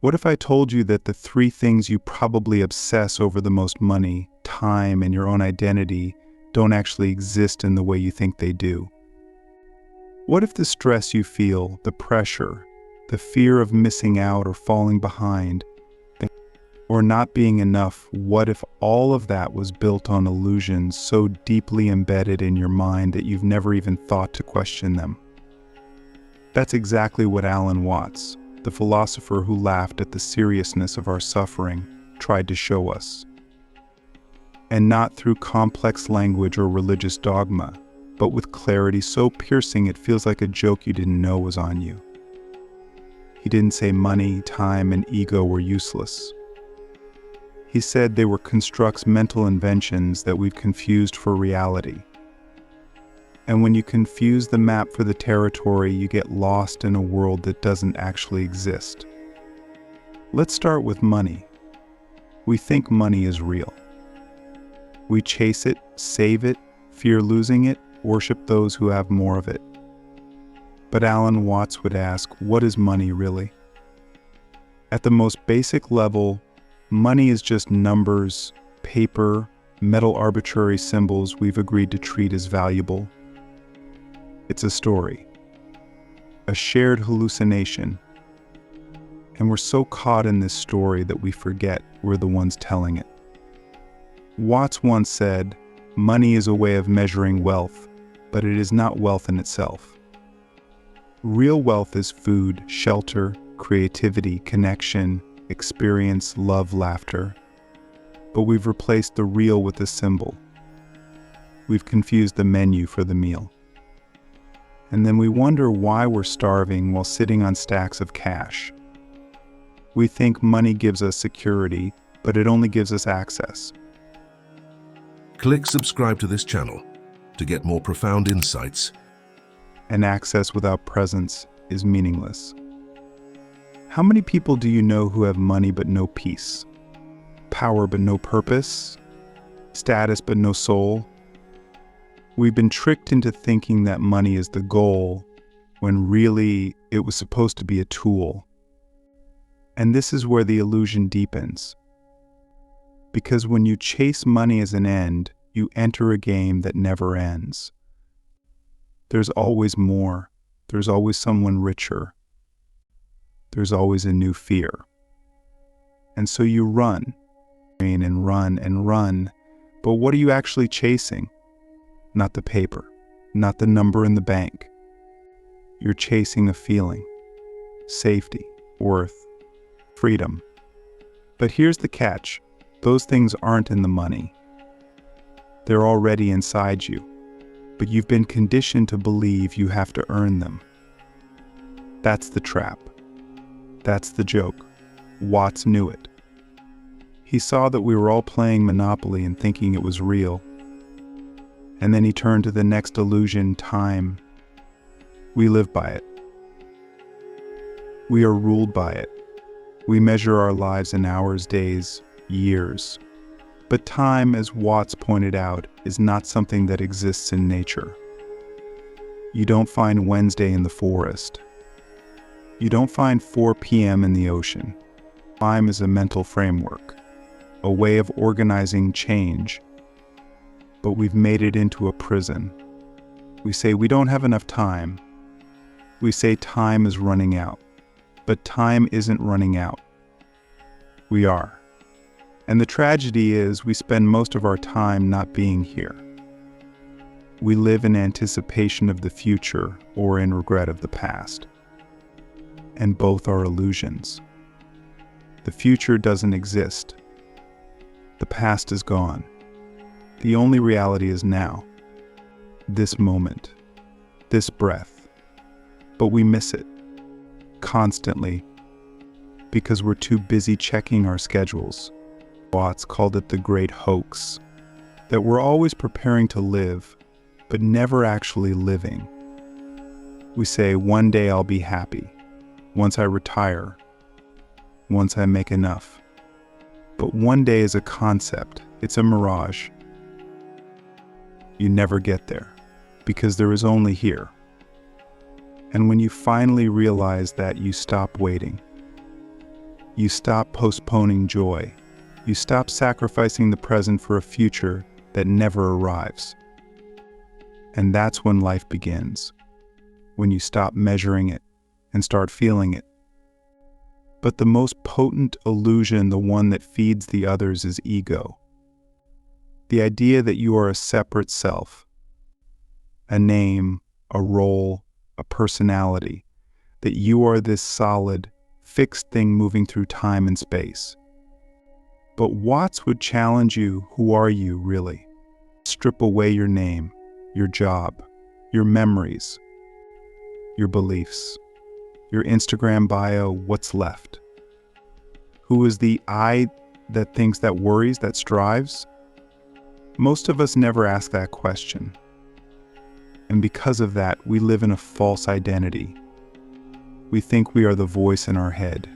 What if I told you that the three things you probably obsess over the most: money, time, and your own identity, don't actually exist in the way you think they do? What if the stress you feel, the pressure, the fear of missing out or falling behind, or not being enough, what if all of that was built on illusions so deeply embedded in your mind that you've never even thought to question them? That's exactly what Alan Watts, the philosopher who laughed at the seriousness of our suffering, tried to show us. And not through complex language or religious dogma, but with clarity so piercing it feels like a joke you didn't know was on you. He didn't say money, time, and ego were useless. He said they were constructs, mental inventions that we've confused for reality. And when you confuse the map for the territory, you get lost in a world that doesn't actually exist. Let's start with money. We think money is real. We chase it, save it, fear losing it, worship those who have more of it. But Alan Watts would ask, what is money really? At the most basic level, money is just numbers, paper, metal arbitrary symbols we've agreed to treat as valuable. It's a story, a shared hallucination. And we're so caught in this story that we forget we're the ones telling it. Watts once said, money is a way of measuring wealth, but it is not wealth in itself. Real wealth is food, shelter, creativity, connection, experience, love, laughter. But we've replaced the real with the symbol. We've confused the menu for the meal. And then we wonder why we're starving while sitting on stacks of cash. We think money gives us security, but it only gives us access. Click subscribe to this channel to get more profound insights. And access without presence is meaningless. How many people do you know who have money but no peace? Power but no purpose? Status but no soul? We've been tricked into thinking that money is the goal, when really it was supposed to be a tool. And this is where the illusion deepens. Because when you chase money as an end, you enter a game that never ends. There's always more. There's always someone richer. There's always a new fear. And so you run, and run and run, but what are you actually chasing? Not the paper, not the number in the bank. You're chasing a feeling, safety, worth, freedom. But here's the catch. Those things aren't in the money. They're already inside you, but you've been conditioned to believe you have to earn them. That's the trap. That's the joke. Watts knew it. He saw that we were all playing Monopoly and thinking it was real. And then he turned to the next illusion, time. We live by it. We are ruled by it. We measure our lives in hours, days, years. But time, as Watts pointed out, is not something that exists in nature. You don't find Wednesday in the forest. You don't find 4 p.m. in the ocean. Time is a mental framework, a way of organizing change. But we've made it into a prison. We say we don't have enough time. We say time is running out. But time isn't running out. We are. And the tragedy is we spend most of our time not being here. We live in anticipation of the future or in regret of the past. And both are illusions. The future doesn't exist. The past is gone. The only reality is now. This moment. This breath. But we miss it. Constantly. Because we're too busy checking our schedules. Watts called it the great hoax. That we're always preparing to live, but never actually living. We say, one day I'll be happy. Once I retire. Once I make enough. But one day is a concept. It's a mirage. You never get there, because there is only here. And when you finally realize that, you stop waiting. You stop postponing joy. You stop sacrificing the present for a future that never arrives. And that's when life begins, when you stop measuring it and start feeling it. But the most potent illusion, the one that feeds the others, is ego. The idea that you are a separate self, a name, a role, a personality, that you are this solid, fixed thing moving through time and space. But Watts would challenge you: who are you really? Strip away your name, your job, your memories, your beliefs, your Instagram bio. What's left? Who is the I that thinks, that worries, that strives? Most of us never ask that question. And because of that, we live in a false identity. We think we are the voice in our head.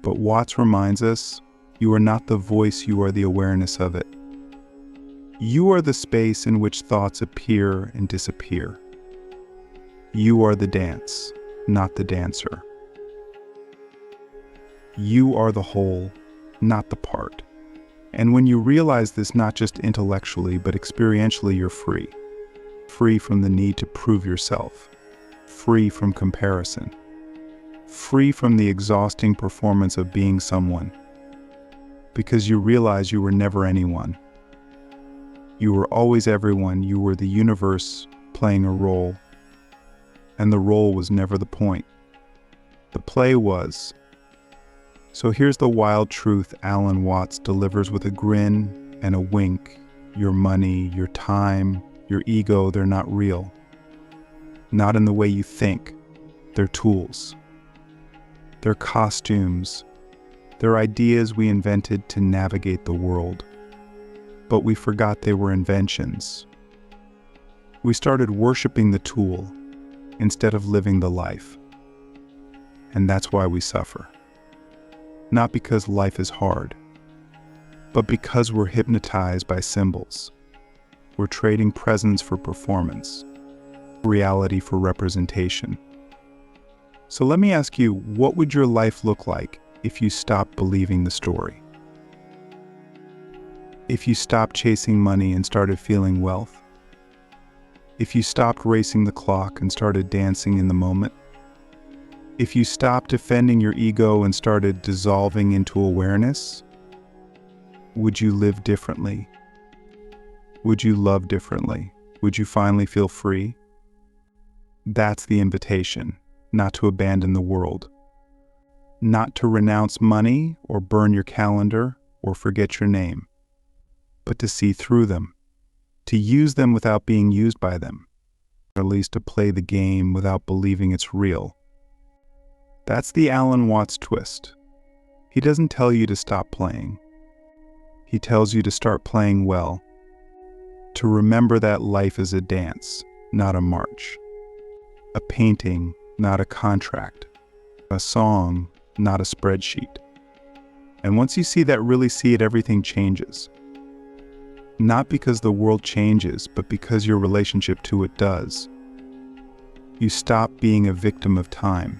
But Watts reminds us, you are not the voice, you are the awareness of it. You are the space in which thoughts appear and disappear. You are the dance, not the dancer. You are the whole, not the part. And when you realize this, not just intellectually, but experientially, you're free. Free from the need to prove yourself. Free from comparison. Free from the exhausting performance of being someone. Because you realize you were never anyone. You were always everyone. You were the universe playing a role. And the role was never the point. The play was. So here's the wild truth Alan Watts delivers with a grin and a wink. Your money, your time, your ego, they're not real. Not in the way you think. They're tools. They're costumes. They're ideas we invented to navigate the world. But we forgot they were inventions. We started worshiping the tool instead of living the life. And that's why we suffer. Not because life is hard, but because we're hypnotized by symbols. We're trading presence for performance, reality for representation. So let me ask you, what would your life look like if you stopped believing the story? If you stopped chasing money and started feeling wealth? If you stopped racing the clock and started dancing in the moment? If you stopped defending your ego and started dissolving into awareness? Would you live differently? Would you love differently? Would you finally feel free? That's the invitation, not to abandon the world. Not to renounce money or burn your calendar or forget your name, but to see through them, to use them without being used by them, or at least to play the game without believing it's real. That's the Alan Watts twist. He doesn't tell you to stop playing. He tells you to start playing well, to remember that life is a dance, not a march, a painting, not a contract, a song, not a spreadsheet. And once you really see it, everything changes. Not because the world changes, but because your relationship to it does. You stop being a victim of time.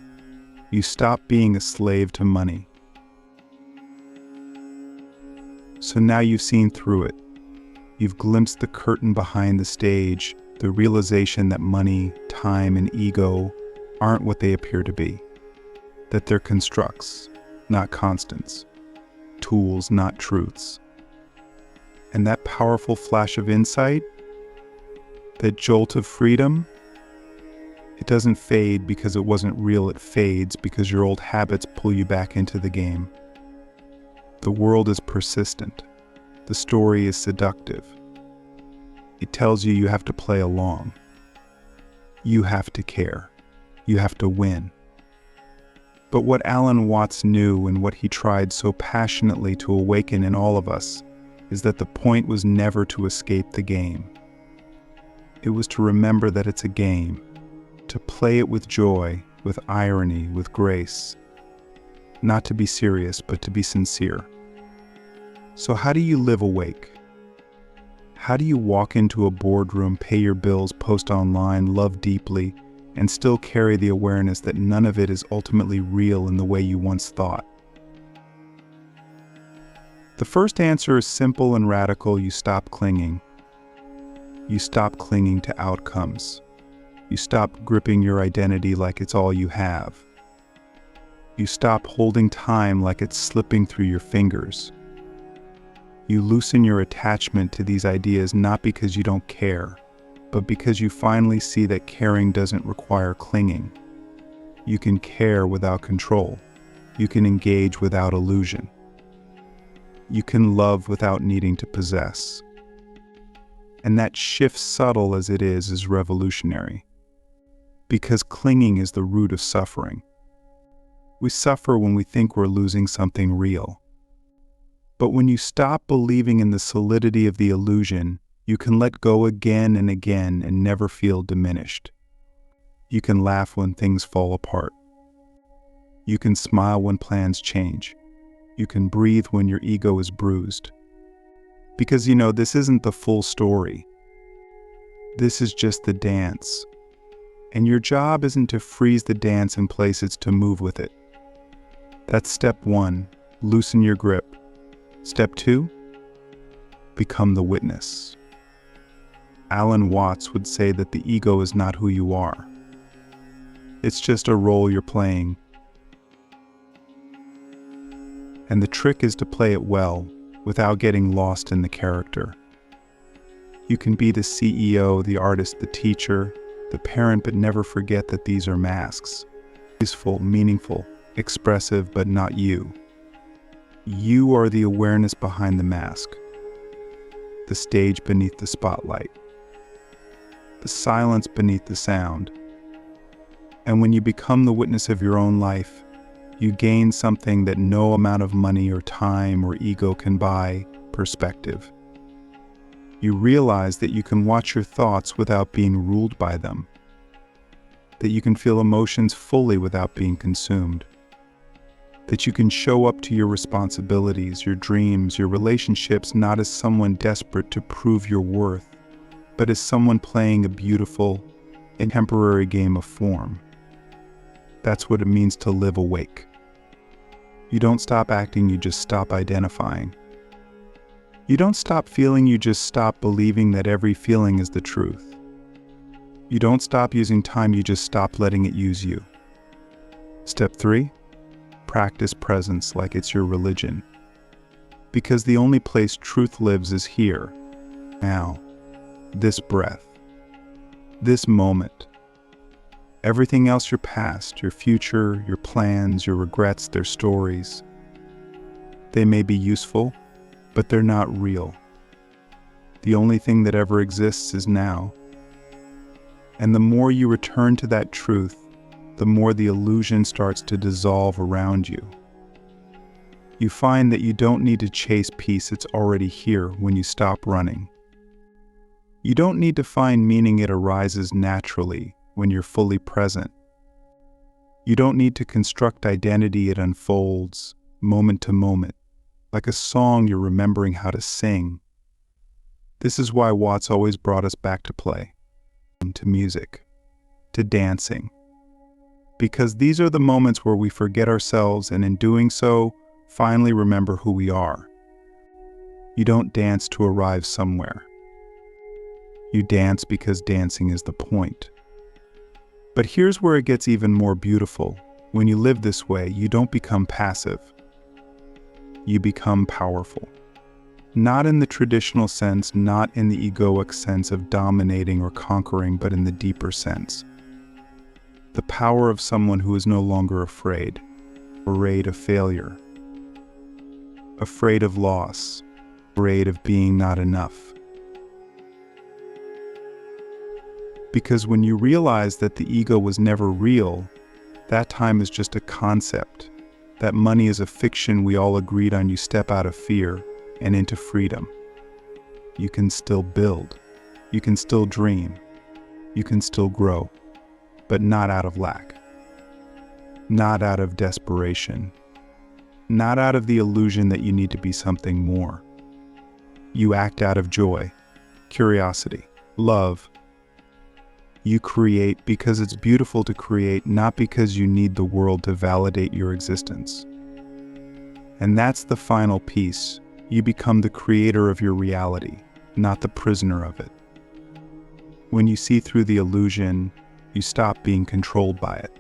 You stop being a slave to money. So now you've seen through it. You've glimpsed the curtain behind the stage, the realization that money, time, and ego aren't what they appear to be. That they're constructs, not constants. Tools, not truths. And that powerful flash of insight, that jolt of freedom, it doesn't fade because it wasn't real. It fades because your old habits pull you back into the game. The world is persistent. The story is seductive. It tells you have to play along. You have to care. You have to win. But what Alan Watts knew, and what he tried so passionately to awaken in all of us, is that the point was never to escape the game. It was to remember that it's a game, to play it with joy, with irony, with grace. Not to be serious, but to be sincere. So how do you live awake? How do you walk into a boardroom, pay your bills, post online, love deeply, and still carry the awareness that none of it is ultimately real in the way you once thought? The first answer is simple and radical. You stop clinging. You stop clinging to outcomes. You stop gripping your identity like it's all you have. You stop holding time like it's slipping through your fingers. You loosen your attachment to these ideas not because you don't care, but because you finally see that caring doesn't require clinging. You can care without control. You can engage without illusion. You can love without needing to possess. And that shift, subtle as it is revolutionary. Because clinging is the root of suffering. We suffer when we think we're losing something real. But when you stop believing in the solidity of the illusion, you can let go again and again and never feel diminished. You can laugh when things fall apart. You can smile when plans change. You can breathe when your ego is bruised. Because this isn't the full story. This is just the dance. And your job isn't to freeze the dance in place, it's to move with it. That's step 1, loosen your grip. Step 2, become the witness. Alan Watts would say that the ego is not who you are. It's just a role you're playing. And the trick is to play it well, without getting lost in the character. You can be the CEO, the artist, the teacher, the parent, but never forget that these are masks. Peaceful, meaningful, expressive, but not you. You are the awareness behind the mask, the stage beneath the spotlight, the silence beneath the sound. And when you become the witness of your own life, you gain something that no amount of money or time or ego can buy: perspective. You realize that you can watch your thoughts without being ruled by them, that you can feel emotions fully without being consumed, that you can show up to your responsibilities, your dreams, your relationships not as someone desperate to prove your worth, but as someone playing a beautiful and temporary game of form. That's what it means to live awake. You don't stop acting, you just stop identifying. You don't stop feeling, you just stop believing that every feeling is the truth. You don't stop using time, you just stop letting it use you. Step 3, practice presence like it's your religion. Because the only place truth lives is here, now, this breath, this moment. Everything else, your past, your future, your plans, your regrets, their stories. They may be useful, but they're not real. The only thing that ever exists is now. And the more you return to that truth, the more the illusion starts to dissolve around you. You find that you don't need to chase peace, it's already here when you stop running. You don't need to find meaning, it arises naturally when you're fully present. You don't need to construct identity, it unfolds moment to moment, like a song you're remembering how to sing. This is why Watts always brought us back to play, to music, to dancing. Because these are the moments where we forget ourselves and in doing so, finally remember who we are. You don't dance to arrive somewhere. You dance because dancing is the point. But here's where it gets even more beautiful. When you live this way, you don't become passive. You become powerful. Not in the traditional sense, not in the egoic sense of dominating or conquering, but in the deeper sense. The power of someone who is no longer afraid of failure, afraid of loss, afraid of being not enough. Because when you realize that the ego was never real, that time is just a concept, that money is a fiction we all agreed on, you step out of fear and into freedom. You can still build, you can still dream, you can still grow, but not out of lack, not out of desperation, not out of the illusion that you need to be something more. You act out of joy, curiosity, love. You create because it's beautiful to create, not because you need the world to validate your existence. And that's the final piece. You become the creator of your reality, not the prisoner of it. When you see through the illusion, you stop being controlled by it.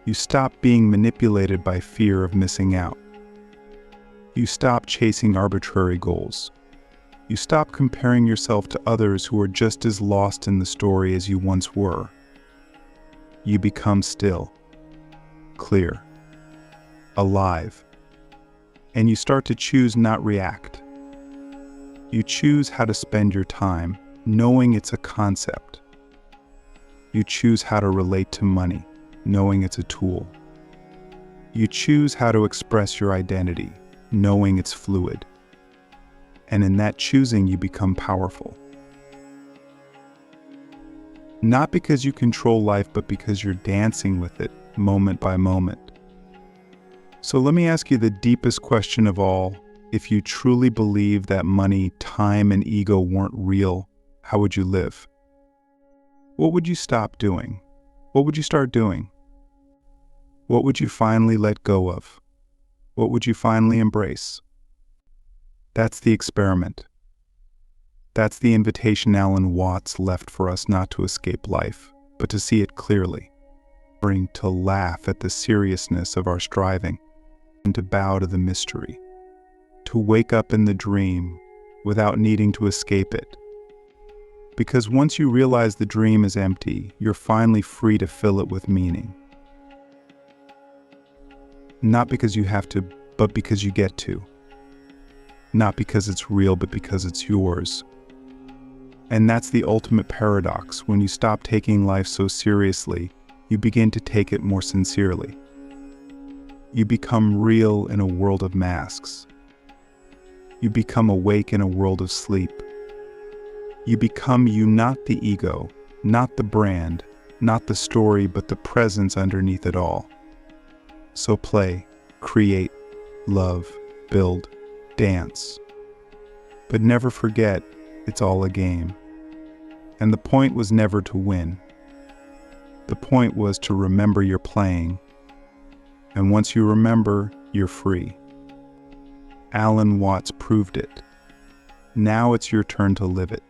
You stop being manipulated by fear of missing out. You stop chasing arbitrary goals. You stop comparing yourself to others who are just as lost in the story as you once were. You become still, clear, alive, and you start to choose, not react. You choose how to spend your time, knowing it's a concept. You choose how to relate to money, knowing it's a tool. You choose how to express your identity, knowing it's fluid. And in that choosing, you become powerful. Not because you control life, but because you're dancing with it, moment by moment. So let me ask you the deepest question of all. If you truly believe that money, time, and ego weren't real, how would you live? What would you stop doing? What would you start doing? What would you finally let go of? What would you finally embrace? That's the experiment. That's the invitation Alan Watts left for us, not to escape life, but to see it clearly, to laugh at the seriousness of our striving, and to bow to the mystery, to wake up in the dream without needing to escape it. Because once you realize the dream is empty, you're finally free to fill it with meaning. Not because you have to, but because you get to. Not because it's real, but because it's yours. And that's the ultimate paradox. When you stop taking life so seriously, you begin to take it more sincerely. You become real in a world of masks. You become awake in a world of sleep. You become you, not the ego, not the brand, not the story, but the presence underneath it all. So play, create, love, build, dance. But never forget, it's all a game. And the point was never to win. The point was to remember you're playing. And once you remember, you're free. Alan Watts proved it. Now it's your turn to live it.